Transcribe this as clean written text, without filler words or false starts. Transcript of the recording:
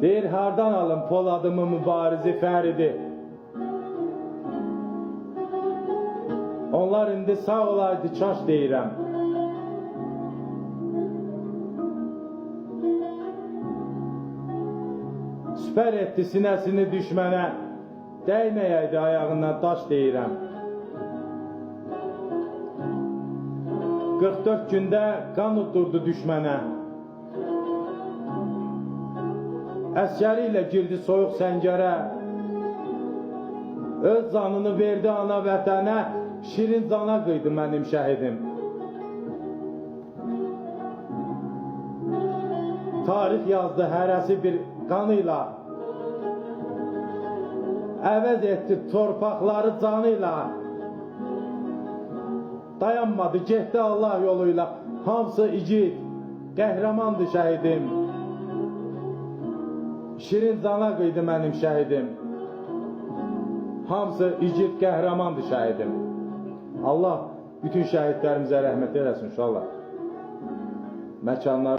Deyir hardan alım Poladımı mübarizi Fəridi. Onlar indi sağ olaydı çaş deyirəm. Süper etdi sinəsini düşmənə, dəyməyəydi ayağından daş deyirəm. 44 gündə qan utdurdu düşmənə. Əskəri ilə girdi soyuq səngərə. Öz canını verdi ana vətənə, şirin cana qıydı mənim şəhidim. Tarix yazdı hərəsi bir qanıyla, əvəz etdi torpaqları canıyla. Dayanmadı, getdi Allah yoluyla, hamısı igid, qəhrəmandı şəhidim. Şirin cana qıydı mənim şəhidim. Hamısı igid, qəhrəmandı şəhidim. Allah bütün şəhidlərimizə rəhmət eləsin inşallah. Məkanlar